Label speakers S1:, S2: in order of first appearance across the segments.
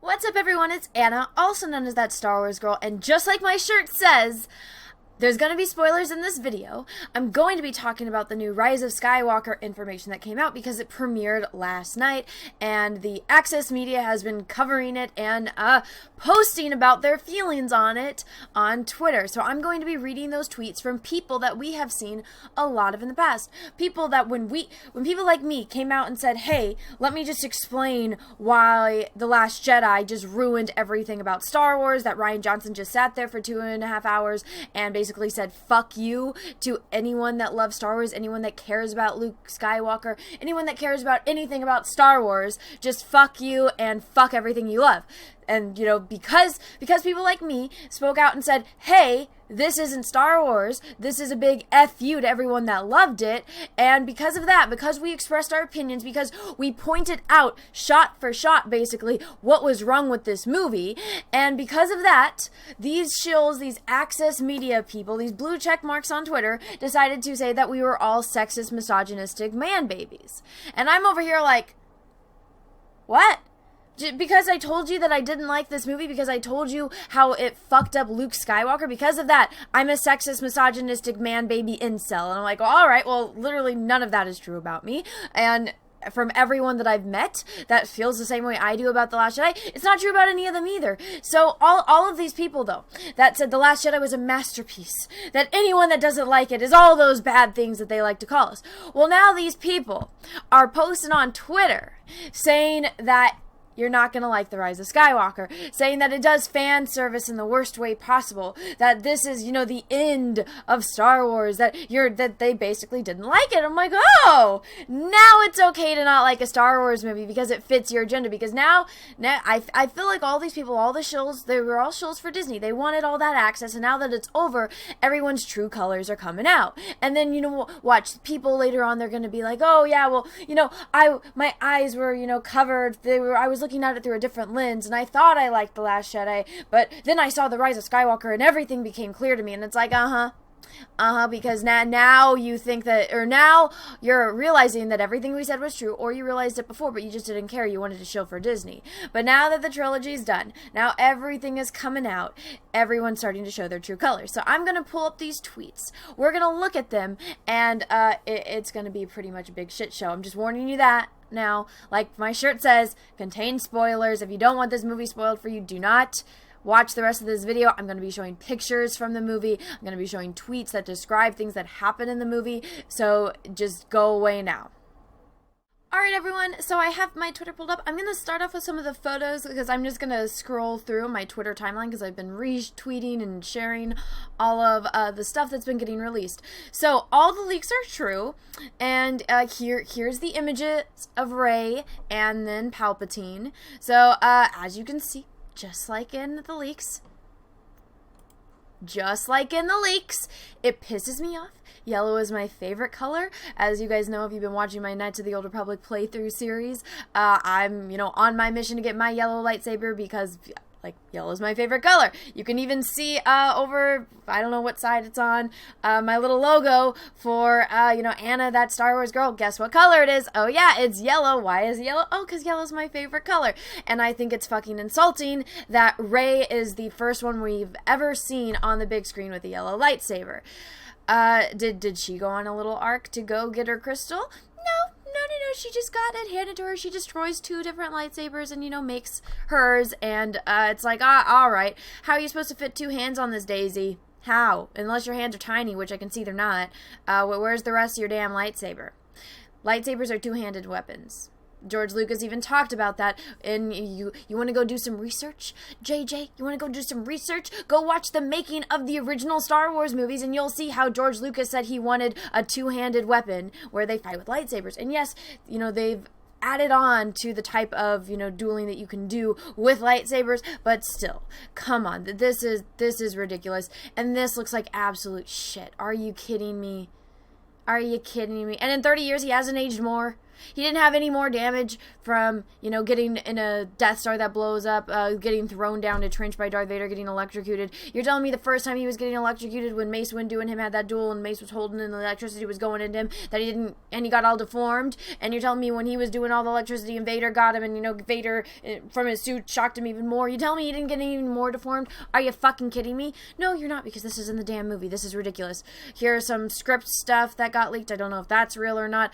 S1: What's up, everyone? It's Anna, also known as that Star Wars girl, and just like my shirt says, there's going to be spoilers in this video. I'm going to be talking about the new Rise of Skywalker information that came out because it premiered last night, and the Access Media has been covering it and posting about their feelings on it on Twitter. So I'm going to be reading those tweets from people that we have seen a lot of in the past. People that when people like me came out and said, hey, let me just explain why The Last Jedi just ruined everything about Star Wars, that Rian Johnson just sat there for 2.5 hours and basically said fuck you to anyone that loves Star Wars, anyone that cares about Luke Skywalker, anyone that cares about anything about Star Wars, just fuck you and fuck everything you love. And, you know, because people like me spoke out and said, hey, this isn't Star Wars, this is a big F you to everyone that loved it, and because of that, because we expressed our opinions, because we pointed out, shot for shot, basically, what was wrong with this movie, and because of that, these shills, these Access Media people, these blue check marks on Twitter, decided to say that we were all sexist, misogynistic man babies. And I'm over here like, what? Because I told you that I didn't like this movie, because I told you how it fucked up Luke Skywalker, because of that, I'm a sexist, misogynistic man-baby incel. And I'm like, well, all right, well, literally none of that is true about me. And from everyone that I've met that feels the same way I do about The Last Jedi, it's not true about any of them either. So all of these people, though, that said The Last Jedi was a masterpiece, that anyone that doesn't like it is all those bad things that they like to call us. Well, now these people are posting on Twitter saying that you're not going to like The Rise of Skywalker, saying that it does fan service in the worst way possible, that this is, you know, the end of Star Wars, that they basically didn't like it. I'm like, oh, now it's okay to not like a Star Wars movie because it fits your agenda, because now I feel like all these people, all the shills, they were all shills for Disney. They wanted all that access, and now that it's over, everyone's true colors are coming out. And then, you know, watch people later on, they're going to be like, oh yeah, well, you know, my eyes were, you know, covered, I was looking at it through a different lens, and I thought I liked The Last Jedi, but then I saw The Rise of Skywalker, and everything became clear to me, and it's like, because now you think that, or now you're realizing that everything we said was true, or you realized it before, but you just didn't care, you wanted to shill for Disney. But now that the trilogy's done, now everything is coming out, everyone's starting to show their true colors. So I'm going to pull up these tweets, we're going to look at them, and it's going to be pretty much a big shit show. I'm just warning you that. Now, like my shirt says, contains spoilers. If you don't want this movie spoiled for you, do not watch the rest of this video. I'm going to be showing pictures from the movie. I'm going to be showing tweets that describe things that happen in the movie. So just go away now. Alright, everyone, so I have my Twitter pulled up. I'm going to start off with some of the photos because I'm just going to scroll through my Twitter timeline because I've been retweeting and sharing all of the stuff that's been getting released. So all the leaks are true, and here's the images of Rey and then Palpatine. So as you can see, just like in the leaks, it pisses me off. Yellow is my favorite color. As you guys know, if you've been watching my Knights of the Old Republic playthrough series, I'm, you know, on my mission to get my yellow lightsaber because, like, yellow is my favorite color. You can even see over, I don't know what side it's on, my little logo for, you know, Anna, that Star Wars girl. Guess what color it is? Oh yeah, it's yellow. Why is it yellow? Oh, because yellow's my favorite color. And I think it's fucking insulting that Rey is the first one we've ever seen on the big screen with a yellow lightsaber. Did she go on a little arc to go get her crystal? No, she just got it handed to her. She destroys 2 different lightsabers and, you know, makes hers, and, it's like, alright, how are you supposed to fit 2 hands on this daisy? How? Unless your hands are tiny, which I can see they're not. Where's the rest of your damn lightsaber? Lightsabers are 2-handed weapons. George Lucas even talked about that. And you want to go do some research? JJ, you want to go do some research? Go watch the making of the original Star Wars movies, and you'll see how George Lucas said he wanted a 2-handed weapon where they fight with lightsabers. And yes, you know, they've added on to the type of, you know, dueling that you can do with lightsabers, but still, come on, this is ridiculous, and this looks like absolute shit. Are you kidding me? Are you kidding me? And in 30 years, he hasn't aged more. He didn't have any more damage from, you know, getting in a Death Star that blows up, getting thrown down a trench by Darth Vader, getting electrocuted. You're telling me the first time he was getting electrocuted when Mace Windu and him had that duel and Mace was holding and the electricity was going into him, that he didn't, and he got all deformed? And you're telling me when he was doing all the electricity and Vader got him and, you know, Vader from his suit shocked him even more? You telling me he didn't get any more deformed? Are you fucking kidding me? No, you're not, because this is in the damn movie. This is ridiculous. Here are some script stuff that got leaked. I don't know if that's real or not.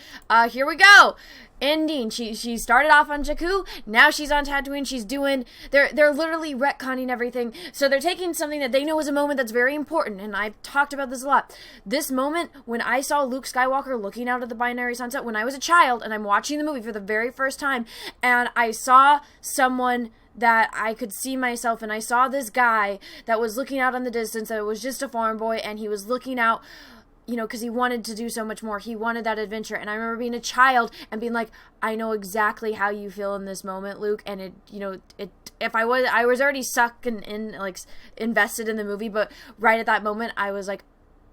S1: Here we go. Ending. She started off on Jakku. Now she's on Tatooine. She's doing. They're literally retconning everything. So they're taking something that they know is a moment that's very important. And I've talked about this a lot. This moment when I saw Luke Skywalker looking out at the binary sunset when I was a child, and I'm watching the movie for the very first time, and I saw someone that I could see myself, and I saw this guy that was looking out on the distance, that was just a farm boy, and he was looking out, you know, because he wanted to do so much more. He wanted that adventure. And I remember being a child and being like, I know exactly how you feel in this moment, Luke. And it, you know, if I was already sucked in, like, invested in the movie, but right at that moment, I was like,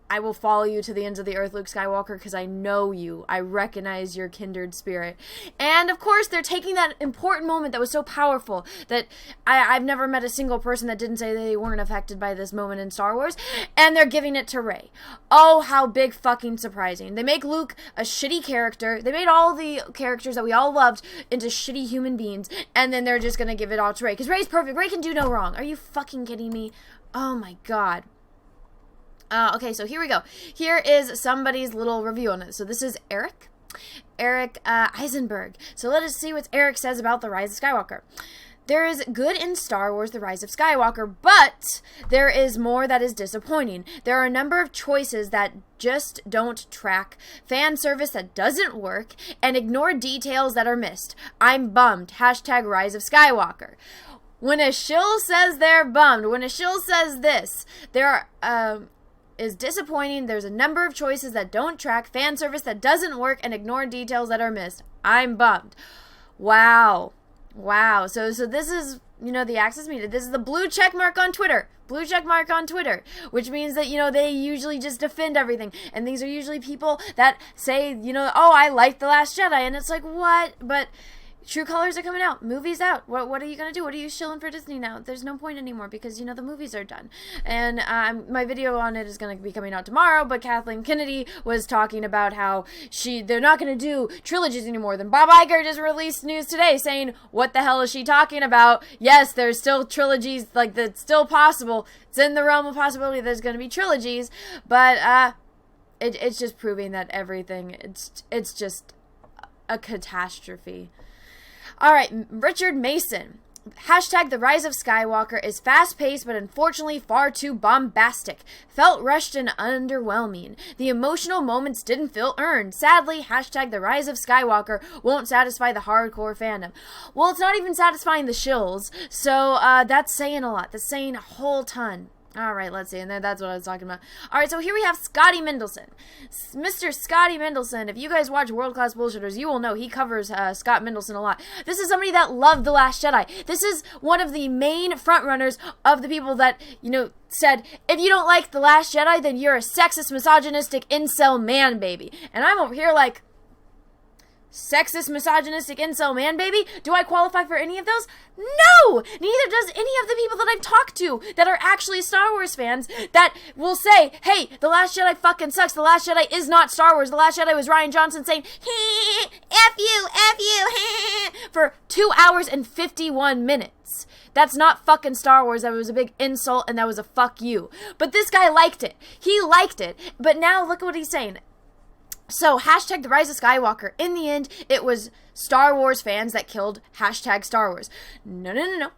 S1: I will follow you to the ends of the earth, Luke Skywalker, because I know you. I recognize your kindred spirit. And, of course, they're taking that important moment that was so powerful that I've never met a single person that didn't say they weren't affected by this moment in Star Wars, and they're giving it to Rey. Oh, how big fucking surprising. They make Luke a shitty character. They made all the characters that we all loved into shitty human beings, and then they're just going to give it all to Rey, because Rey's perfect. Rey can do no wrong. Are you fucking kidding me? Oh, my God. Okay, so here we go. Here is somebody's little review on it. So this is Eric Eisenberg. So let us see what Eric says about The Rise of Skywalker. There is good in Star Wars The Rise of Skywalker, but there is more that is disappointing. There are a number of choices that just don't track, fan service that doesn't work, and ignore details that are missed. I'm bummed. Hashtag Rise of Skywalker. When a shill says they're bummed, when a shill says this, there are, is disappointing. There's a number of choices that don't track, fan service that doesn't work, and ignore details that are missed. I'm bummed. Wow. So this is, you know, the Access Media. This is the blue check mark on Twitter. Blue check mark on Twitter, which means that, you know, they usually just defend everything. And these are usually people that say, you know, oh, I like The Last Jedi. And it's like, what? But True Colors are coming out. Movies out. What are you going to do? What are you shilling for Disney now? There's no point anymore because, you know, the movies are done. And my video on it is going to be coming out tomorrow, but Kathleen Kennedy was talking about how they're not going to do trilogies anymore. Then Bob Iger just released news today saying, what the hell is she talking about? Yes, there's still trilogies, like, that's still possible. It's in the realm of possibility there's going to be trilogies, but it's just proving that everything, it's just a catastrophe. All right, Richard Mason. Hashtag The Rise of Skywalker is fast-paced but unfortunately far too bombastic. Felt rushed and underwhelming. The emotional moments didn't feel earned. Sadly, hashtag The Rise of Skywalker won't satisfy the hardcore fandom. Well, it's not even satisfying the shills, so that's saying a lot. That's saying a whole ton. All right, let's see. And that's what I was talking about. All right, so here we have Scotty Mendelson. Mr. Scotty Mendelson, if you guys watch World Class Bullshitters, you will know he covers Scott Mendelson a lot. This is somebody that loved The Last Jedi. This is one of the main frontrunners of the people that, you know, said, if you don't like The Last Jedi, then you're a sexist, misogynistic, incel man, baby. And I'm over here like, sexist, misogynistic, incel man, baby? Do I qualify for any of those? No! Neither does any of the people that I've talked to that are actually Star Wars fans that will say, hey, The Last Jedi fucking sucks. The Last Jedi is not Star Wars. The Last Jedi was Rian Johnson saying, F you, for 2 hours and 51 minutes. That's not fucking Star Wars. That was a big insult, and that was a fuck you. But this guy liked it. He liked it. But now look at what he's saying. So, hashtag The Rise of Skywalker. In the end, it was Star Wars fans that killed hashtag Star Wars. No.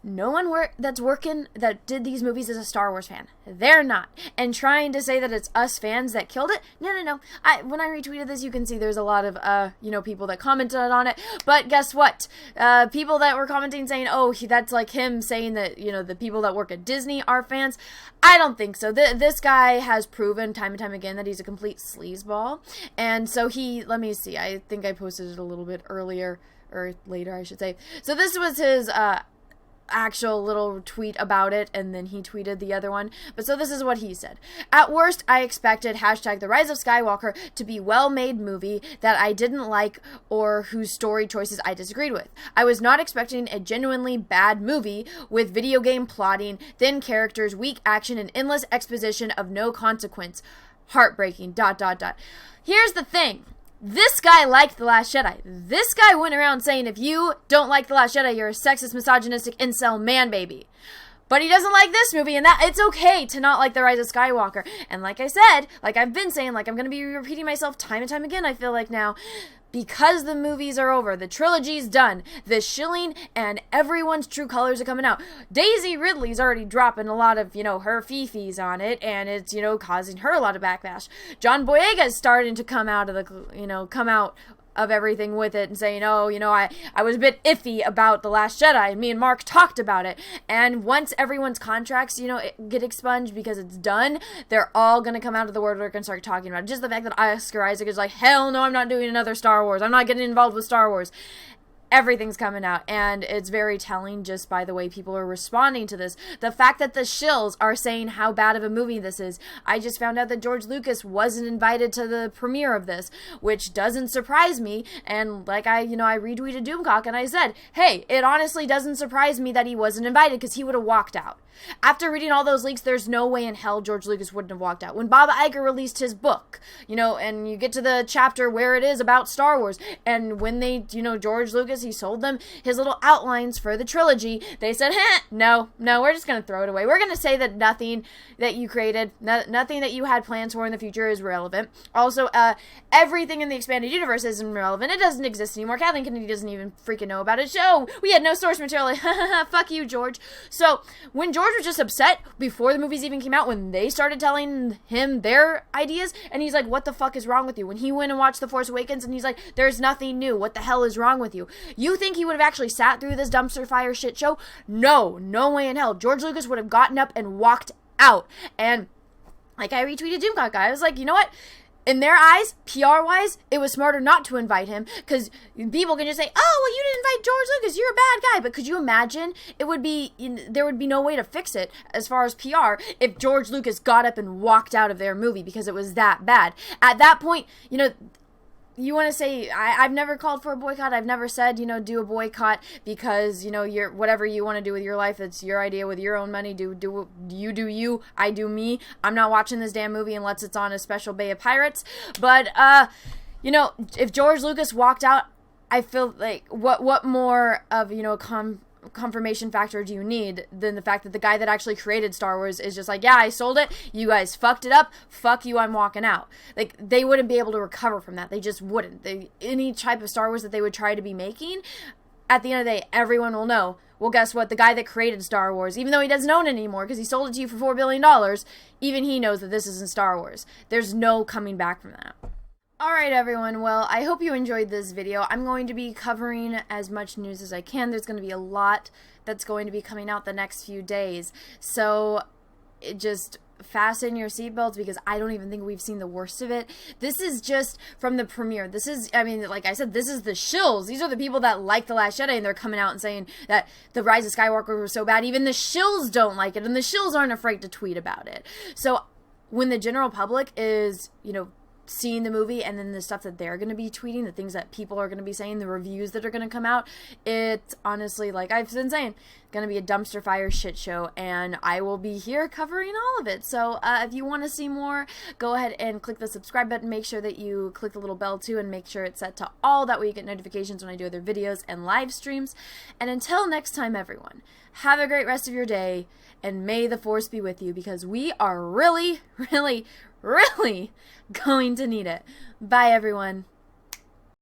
S1: No one that did these movies is a Star Wars fan. They're not. And trying to say that it's us fans that killed it? No. When I retweeted this, you can see there's a lot of, people that commented on it. But guess what? People that were commenting saying, oh, that's like him saying that, you know, the people that work at Disney are fans. I don't think so. This guy has proven time and time again that he's a complete sleazeball. And so let me see. I think I posted it a little bit earlier, or later, I should say. So this was his, actual little tweet about it, and then he tweeted the other one. But so this is what he said. At worst, I expected hashtag The Rise of Skywalker to be well-made movie that I didn't like or whose story choices I disagreed with. I was not expecting a genuinely bad movie with video game plotting, thin characters, weak action, and endless exposition of no consequence. Heartbreaking, ... Here's the thing. This guy liked The Last Jedi. This guy went around saying if you don't like The Last Jedi, you're a sexist, misogynistic, incel man baby. But he doesn't like this movie, and that it's okay to not like The Rise of Skywalker. And like I said, like I've been saying, like I'm going to be repeating myself time and time again, I feel like now, because the movies are over, the trilogy's done, the shilling and everyone's true colors are coming out. Daisy Ridley's already dropping a lot of, her fifis on it, and it's, causing her a lot of backlash. John Boyega's starting to come out of the, come out of everything with it and saying, I was a bit iffy about The Last Jedi, and me and Mark talked about it. And once everyone's contracts, get expunged because it's done, they're all going to come out of the woodwork and start talking about it. Just the fact that Oscar Isaac is like, hell no, I'm not doing another Star Wars. I'm not getting involved with Star Wars. Everything's coming out, and it's very telling just by the way people are responding to this. The fact that the Shills are saying how bad of a movie this is. I just found out that George Lucas wasn't invited to the premiere of this, which doesn't surprise me, and like I retweeted Doomcock, and I said, hey, it honestly doesn't surprise me that he wasn't invited, because he would have walked out. After reading all those leaks, there's no way in hell George Lucas wouldn't have walked out. When Bob Iger released his book, and you get to the chapter where it is about Star Wars, and when they, George Lucas, he sold them his little outlines for the trilogy, they said, no, we're just going to throw it away. We're going to say that nothing that you created, nothing that you had plans for in the future is relevant. Also, everything in the expanded universe isn't relevant. It doesn't exist anymore. Kathleen Kennedy doesn't even freaking know about it. We had no source material. Fuck you, George. So, when George was just upset before the movies even came out, when they started telling him their ideas, and he's like, what the fuck is wrong with you? When he went and watched The Force Awakens, and he's like, there's nothing new. What the hell is wrong with you? You think he would have actually sat through this dumpster fire shit show? No way in hell. George Lucas would have gotten up and walked out. And like I retweeted Doomcock guy, I was like, you know what? In their eyes, PR-wise, it was smarter not to invite him, because people can just say, oh, well, you didn't invite George Lucas, you're a bad guy. But could you imagine, there would be no way to fix it as far as PR if George Lucas got up and walked out of their movie because it was that bad. At that point, you want to say, I've never called for a boycott. I've never said, do a boycott because, you're whatever you want to do with your life. It's your idea with your own money. Do you, I do me. I'm not watching this damn movie unless it's on a special Bay of Pirates. But, if George Lucas walked out, I feel like what more of, confirmation factor do you need than the fact that the guy that actually created Star Wars is just like, yeah, I sold it, you guys fucked it up, fuck you, I'm walking out. Like, they wouldn't be able to recover from that. They just wouldn't. Any type of Star Wars that they would try to be making, at the end of the day, everyone will know, well, guess what, the guy that created Star Wars, even though he doesn't own it anymore because he sold it to you for $4 billion, even he knows that this isn't Star Wars. There's no coming back from that. Alright everyone, well, I hope you enjoyed this video. I'm going to be covering as much news as I can. There's going to be a lot that's going to be coming out the next few days. So, just fasten your seatbelts because I don't even think we've seen the worst of it. This is just from the premiere. This is, like I said, this is the Shills. These are the people that like The Last Jedi, and they're coming out and saying that The Rise of Skywalker was so bad. Even the Shills don't like it, and the Shills aren't afraid to tweet about it. So, when the general public is, seeing the movie and then the stuff that they're going to be tweeting, the things that people are going to be saying, the reviews that are going to come out, it's honestly, like I've been saying, going to be a dumpster fire shit show, and I will be here covering all of it. So if you want to see more, go ahead and click the subscribe button. Make sure that you click the little bell too, and make sure it's set to all. That way you get notifications when I do other videos and live streams. And until next time, everyone, have a great rest of your day, and may the Force be with you, because we are really, really, really going to need it. Bye, everyone.